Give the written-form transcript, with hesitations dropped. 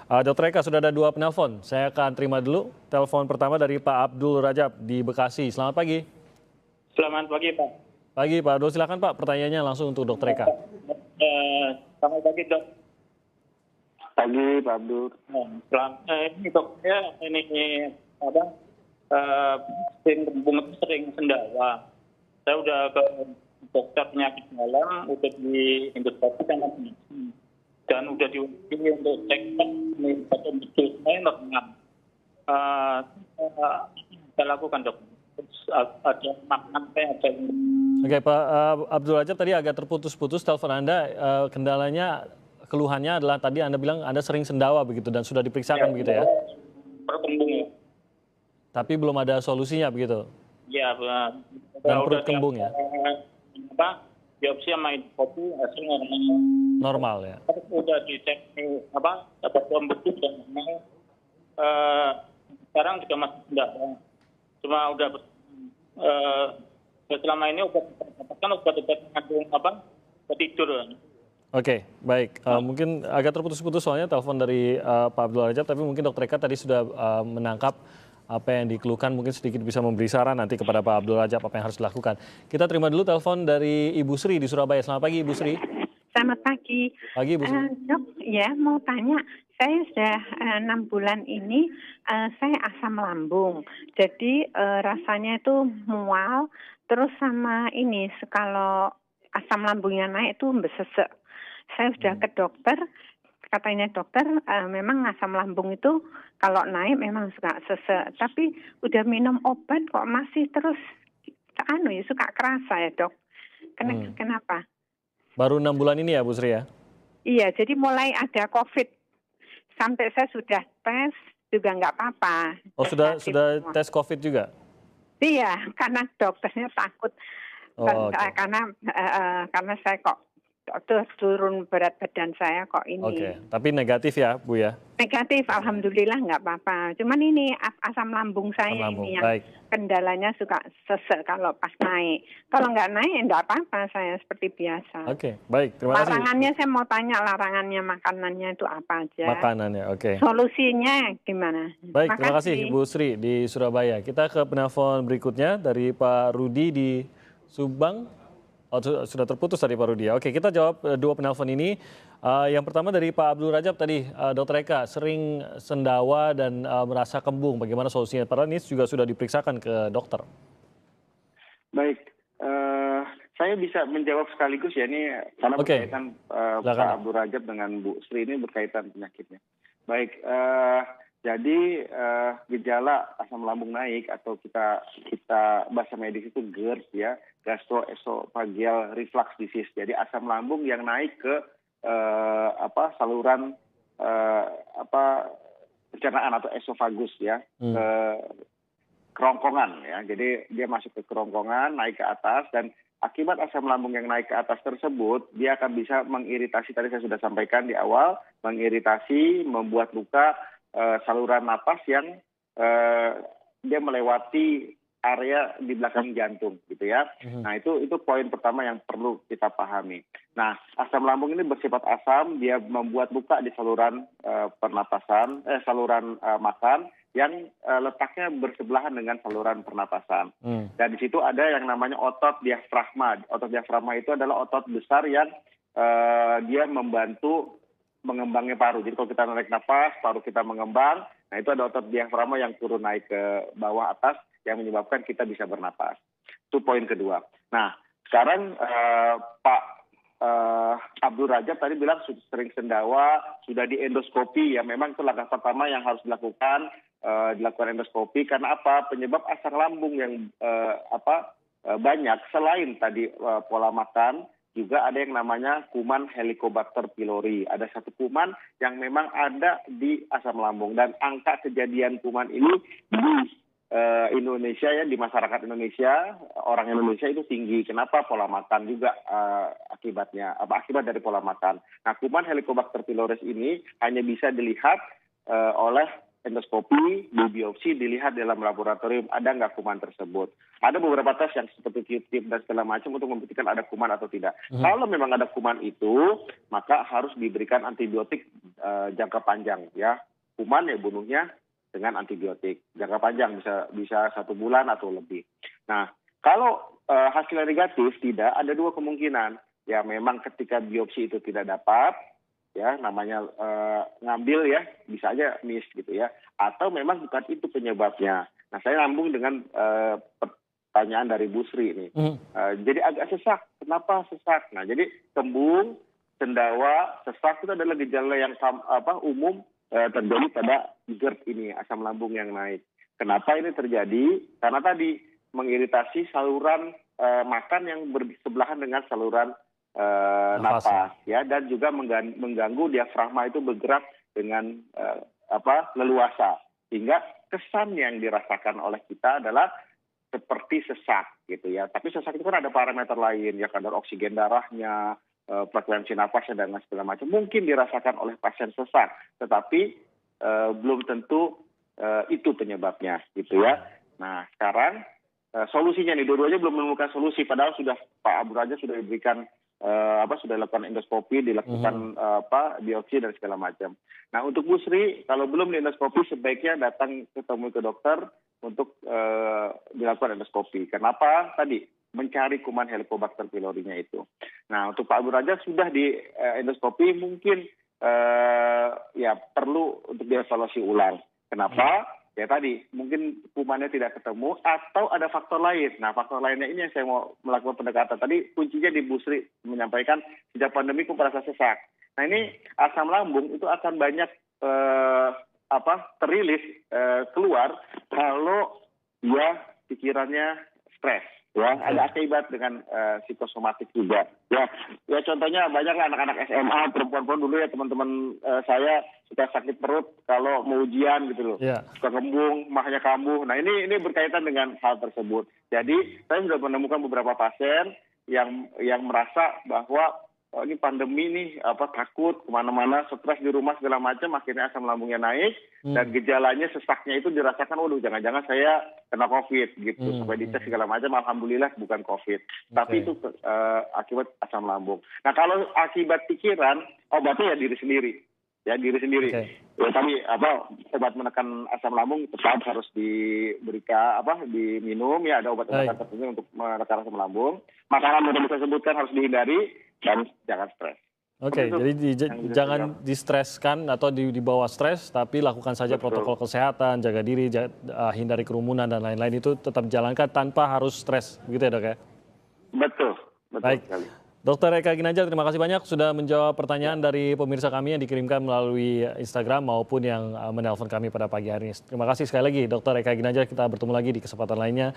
Dr. Eka, sudah ada dua penelpon. Saya akan terima dulu. Telepon pertama dari Pak Abdul Rajab di Bekasi. Selamat pagi. Selamat pagi, Pak. Pagi, Pak Abdul. Silakan, Pak. Pertanyaannya langsung untuk Dr. Eka. Selamat pagi, Dok. Pagi, Pak Abdul. Ini Dok, ya ini sering sendawa. Saya udah ke dokter penyakit dalam, udah di endoskopi dan udah diwakili untuk cek ini betul saya normal. Saya lakukan, Dok. Ada makanan saya ada. Oke, Pak Abdul Rajab, tadi agak terputus-putus telepon Anda. Kendalanya, keluhannya adalah tadi Anda bilang Anda sering sendawa begitu dan sudah diperiksakan begitu ya? Perut kembung ya. Tapi belum ada solusinya begitu? Ya, dan perut kembung ya? Biopsi sama kopi hasilnya normal ya? Udah dicek dapat pembekuan dan normal. Sekarang juga masih sendawa. Cuma udah selama ini obat-obat mengandung tidur. Oke, baik. Mungkin agak terputus-putus soalnya telepon dari Pak Abdul Rajab, tapi mungkin Dr. Eka tadi sudah menangkap apa yang dikeluhkan, mungkin sedikit bisa memberi saran nanti kepada Pak Abdul Rajab apa yang harus dilakukan. Kita terima dulu telepon dari Ibu Sri di Surabaya. Selamat pagi, Ibu Sri. Selamat pagi. Pagi, Ibu Sri. Dok, ya mau tanya, saya sudah 6 bulan ini saya asam lambung. Jadi rasanya itu mual, terus sama ini kalau asam lambungnya naik itu besesek. Saya sudah ke dokter, katanya dokter memang asam lambung itu kalau naik memang suka sesek. Tapi udah minum obat kok masih terus suka kerasa ya, Dok. Kenapa? Baru 6 bulan ini ya, Bu Sri ya? Iya, jadi mulai ada COVID. Sampai saya sudah tes juga nggak apa-apa. Oh, sudah tes COVID juga? Iya, karena dokternya takut. Okay. Karena saya kok turun berat badan saya kok ini. Oke, tapi negatif ya, Bu ya? Negatif, alhamdulillah nggak apa-apa. Cuman ini asam lambung saya ini yang kendalanya suka sesek kalau pas naik. Kalau nggak naik nggak apa-apa, saya seperti biasa. Oke, baik. Terima kasih. Larangannya saya mau tanya, larangannya makanannya itu apa aja? Makanannya, oke. Solusinya gimana? Baik, terima kasih Bu Sri di Surabaya. Kita ke penelpon berikutnya dari Pak Rudi di Subang. Oh, sudah terputus tadi Pak Rudi. Oke, kita jawab dua penelpon ini. Yang pertama dari Pak Abdul Rajab tadi, Dr. Eka sering sendawa dan merasa kembung. Bagaimana solusinya? Padahal ini juga sudah diperiksakan ke dokter. Baik, saya bisa menjawab sekaligus ya ini karena berkaitan Pak Abdul Rajab dengan Bu Sri ini berkaitan penyakitnya. Baik, jadi gejala asam lambung naik atau kita bahasa medis itu GERD ya, gastroesophageal reflux disease. Jadi asam lambung yang naik ke saluran pencernaan atau esofagus ya, ke kerongkongan ya. Jadi dia masuk ke kerongkongan, naik ke atas, dan akibat asam lambung yang naik ke atas tersebut, dia akan bisa mengiritasi, tadi saya sudah sampaikan di awal, mengiritasi, membuat luka saluran napas yang dia melewati area di belakang jantung gitu ya. Nah itu poin pertama yang perlu kita pahami. Nah asam lambung ini bersifat asam, dia membuat luka di saluran pernapasan, saluran makan yang letaknya bersebelahan dengan saluran pernapasan. Dan di situ ada yang namanya otot diafragma. Otot diafragma itu adalah otot besar yang dia membantu mengembangnya paru. Jadi kalau kita narik napas, paru kita mengembang. Nah itu ada otot diafragma yang turun naik ke bawah atas yang menyebabkan kita bisa bernapas. Itu poin kedua. Nah sekarang Pak Abdul Rajab tadi bilang sering sendawa, sudah di endoskopi ya. Memang itu langkah pertama yang harus dilakukan endoskopi. Karena apa? Penyebab asam lambung yang banyak selain tadi pola makan, juga ada yang namanya kuman Helicobacter pylori. Ada satu kuman yang memang ada di asam lambung, dan angka kejadian kuman ini di Indonesia ya, di masyarakat Indonesia, orang Indonesia itu tinggi. Kenapa? Pola makan juga akibat dari pola makan. Nah, kuman Helicobacter pylori ini hanya bisa dilihat oleh endoskopi, biopsi, dilihat dalam laboratorium ada nggak kuman tersebut. Ada beberapa tes yang seperti Q-tip dan segala macam untuk membuktikan ada kuman atau tidak. Kalau memang ada kuman itu, maka harus diberikan antibiotik jangka panjang ya. Kuman ya bunuhnya dengan antibiotik. Jangka panjang bisa 1 bulan atau lebih. Nah, kalau hasilnya negatif tidak, ada 2 kemungkinan. Ya memang ketika biopsi itu tidak dapat, ya namanya ngambil ya, bisa aja miss gitu ya. Atau memang bukan itu penyebabnya. Nah, saya nyambung dengan pertanyaan dari Bu Sri ini. Jadi agak sesak. Kenapa sesak? Nah, jadi kembung, cendawa, sesak itu adalah gejala yang umum terjadi pada GERD ini, asam lambung yang naik. Kenapa ini terjadi? Karena tadi mengiritasi saluran makan yang bersebelahan dengan saluran napas ya, dan juga mengganggu diafragma itu bergerak dengan leluasa, sehingga kesan yang dirasakan oleh kita adalah seperti sesak gitu ya. Tapi sesak itu kan ada parameter lain ya, kadar oksigen darahnya, frekuensi napasnya dan segala macam mungkin dirasakan oleh pasien sesak, tetapi belum tentu itu penyebabnya gitu ya. Nah, sekarang solusinya nih, dua-duanya belum menemukan solusi, padahal sudah Pak Abu Raja sudah diberikan sudah dilakukan endoskopi, dilakukan biopsi dan segala macam. Nah, untuk Bu Sri, kalau belum di endoskopi sebaiknya datang ketemu ke dokter untuk dilakukan endoskopi. Kenapa? Tadi mencari kuman Helicobacter pylori-nya itu. Nah, untuk Pak Abu Raja sudah di endoskopi, mungkin ya perlu untuk dievaluasi ulang. Kenapa? Ya tadi, mungkin kumannya tidak ketemu atau ada faktor lain. Nah, faktor lainnya ini yang saya mau melakukan pendekatan. Tadi kuncinya di Bu Sri menyampaikan sejak pandemi aku merasa sesak. Nah, ini asam lambung itu akan banyak terilis keluar kalau dia pikirannya stres. Ya, ada akibat dengan psikosomatik juga. Ya, contohnya banyaklah anak-anak SMA, perempuan-perempuan dulu ya, teman-teman saya suka sakit perut kalau mau ujian gitu loh. Yeah. Suka kembung, mahnya kambuh. Nah, ini berkaitan dengan hal tersebut. Jadi, saya sudah menemukan beberapa pasien yang merasa bahwa ini pandemi nih, takut kemana-mana, stres di rumah segala macam, akhirnya asam lambungnya naik dan gejalanya sesaknya itu dirasakan, waduh jangan-jangan saya kena COVID gitu, sampai dicek segala macam, alhamdulillah bukan COVID, tapi itu akibat asam lambung. Nah, kalau akibat pikiran, obatnya ya diri sendiri. Ya tadi obat menekan asam lambung tetap harus diberikan diminum ya, ada obat-obatan tertentu untuk menekan asam lambung. Makanan yang bisa sebutkan harus dihindari dan jangan stres. Oke, jadi jangan distreskan atau dibawa stres, tapi lakukan saja protokol kesehatan, jaga diri, hindari kerumunan dan lain-lain, itu tetap jalankan tanpa harus stres, begitu ya dok ya? Betul Baik. sekali. Dr. Eka Ginanjar, terima kasih banyak sudah menjawab pertanyaan dari pemirsa kami yang dikirimkan melalui Instagram maupun yang menelpon kami pada pagi hari ini. Terima kasih sekali lagi Dr. Eka Ginanjar, kita bertemu lagi di kesempatan lainnya.